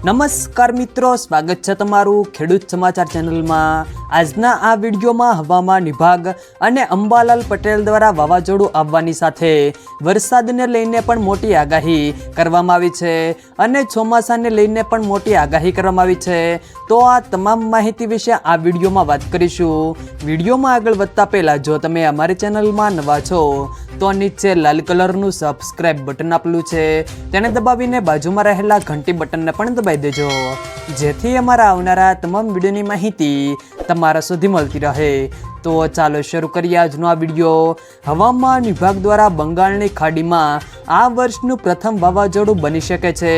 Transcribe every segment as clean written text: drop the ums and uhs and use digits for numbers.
નમસ્કાર મિત્રો, સ્વાગત છે તમારું ખેડૂત સમાચાર ચેનલમાં। આજના આ વિડીયોમાં હવામાન વિભાગ અને અંબાલાલ પટેલ દ્વારા વાવાઝોડું આવવાની સાથે વરસાદને લઈને પણ મોટી આગાહી કરવામાં આવી છે અને ચોમાસાને લઈને પણ મોટી આગાહી કરવામાં આવી છે। તો આ તમામ માહિતી વિશે આ વિડીયોમાં વાત કરીશું। વિડીયોમાં આગળ વધતા પહેલાં જો તમે અમારી ચેનલમાં નવા છો તો નીચે લાલ કલરનું સબસ્ક્રાઇબ બટન આપેલું છે તેને દબાવીને બાજુમાં રહેલા ઘંટી બટનને પણ દબાવી દેજો, જેથી અમારા આવનારા તમામ વિડીયોની માહિતી તમારા સુધી મળતી રહે। તો ચાલો શરૂ કરીએ આજનો આ વિડીયો। હવામાન વિભાગ દ્વારા બંગાળની ખાડીમાં આ વર્ષનું પ્રથમ વાવાઝોડું બની શકે છે।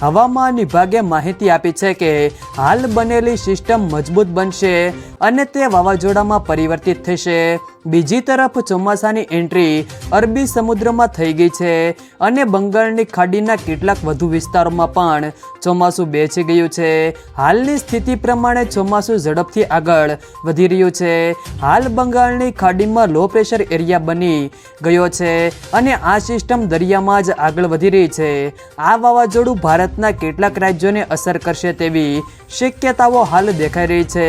હવામાન વિભાગે માહિતી આપી છે કે હાલ બનેલી સિસ્ટમ મજબૂત બનશે અને તે વાવાઝોડામાં પરિવર્તિત થશે। બીજી તરફ ચોમાસાની એન્ટ્રી અરબી સમુદ્રમાં થઈ ગઈ છે અને બંગાળની ખાડીના કેટલાક વધુ વિસ્તારોમાં પણ ચોમાસું બેસી ગયું છે। હાલની સ્થિતિ પ્રમાણે ચોમાસું ઝડપથી આગળ વધી રહ્યું છે। હાલ બંગાળની ખાડીમાં લો પ્રેશર એરિયા બની ગયો છે અને આ સિસ્ટમ દરિયામાં જ આગળ વધી રહી છે। આ વાવાઝોડું ભારતના કેટલાક રાજ્યોને અસર કરશે તેવી શક્યતાઓ હાલ દેખાઈ રહી છે,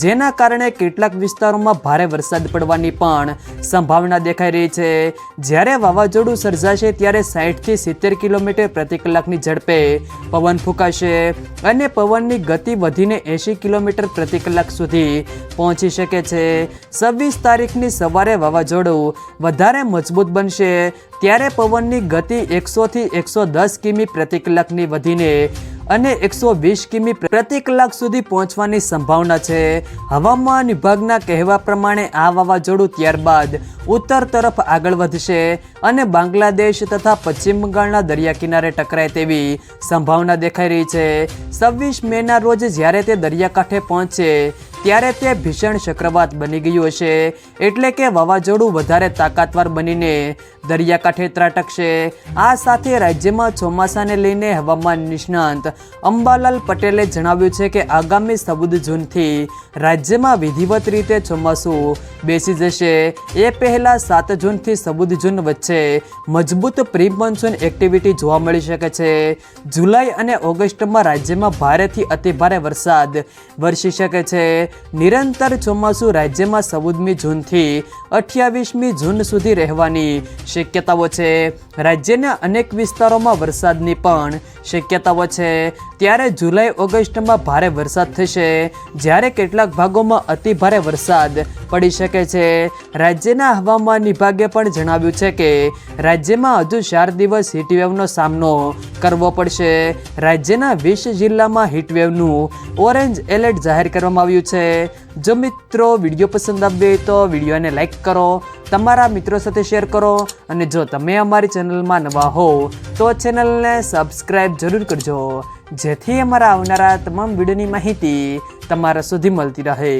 જેના કારણે કેટલાક વિસ્તારોમાં ભારે વરસાદ પડવાની પણ સંભાવના દેખાઈ રહી છે। જ્યારે વાવાઝોડું સર્જાશે ત્યારે 60 થી 70 કિલોમીટર પ્રતિ કલાકની ઝડપે પવન ફૂંકાશે અને પવનની ગતિ વધીને 80 કિલોમીટર પ્રતિ કલાક સુધી પહોંચી શકે છે। 26 તારીખની સવારે વાવાઝોડું વધારે મજબૂત બનશે ત્યારે પવનની ગતિ 100 થી 110 કિમી પ્રતિ કલાકની વધીને અને 120 કિમી પ્રતિ કલાક સુધી પહોંચવાની સંભાવના છે। હવામાન વિભાગના કહેવા પ્રમાણે આ વાવાઝોડું ત્યારબાદ ઉત્તર તરફ આગળ વધશે અને બાંગ્લાદેશ તથા પશ્ચિમ બંગાળના દરિયા કિનારે ટકરાય તેવી સંભાવના દેખાઈ રહી છે। 26 મેના રોજ જ્યારે તે દરિયાકાંઠે પહોંચે ત્યારે તે ભીષણ ચક્રવાત બની ગયું હશે, એટલે કે વાવાઝોડું વધારે તાકાતવાર બનીને દરિયાકાંઠે ત્રાટકશે। આ સાથે રાજ્યમાં ચોમાસાને લઈને હવામાન નિષ્ણાંત અંબાલાલ પટેલે જણાવ્યું છે કે આગામી 14 જૂનથી રાજ્યમાં વિધિવત રીતે ચોમાસું બેસી જશે। એ પહેલાં 7 જૂનથી 14 જૂન વચ્ચે મજબૂત પ્રી મોન્સૂન એક્ટિવિટી જોવા મળી શકે છે। જુલાઈ અને ઓગસ્ટમાં રાજ્યમાં ભારેથી અતિભારે વરસાદ વરસી શકે છે। નિરંતર ચોમાસું રાજ્યમાં 14મી જૂનથી 28મી જૂન સુધી રહેવાની શક્યતાઓ છે। રાજ્યના અનેક વિસ્તારોમાં વરસાદની પણ શક્યતાઓ છે, ત્યારે જુલાઈ ઓગસ્ટમાં ભારે વરસાદ થશે, જ્યારે કેટલાક ભાગોમાં અતિ ભારે વરસાદ પડી શકે છે। રાજ્યના હવામાન વિભાગે પણ જણાવ્યું છે કે રાજ્યમાં હજુ 4 દિવસ હીટવેવનો સામનો કરવો પડશે। રાજ્યના 20 જિલ્લામાં હીટવેવનું ઓરેન્જ એલર્ટ જાહેર કરવામાં આવ્યું છે। જો મિત્રો વિડીયો પસંદ આવે તો વિડીયોને લાઈક કરો, તમારા મિત્રો સાથે શેર કરો અને જો તમે અમારી ચેનલમાં નવા હો તો ચેનલને સબસ્ક્રાઈબ જરૂર કરજો, જેથી અમારા આવનારા તમામ વિડીયોની માહિતી તમારા સુધી મળતી રહે।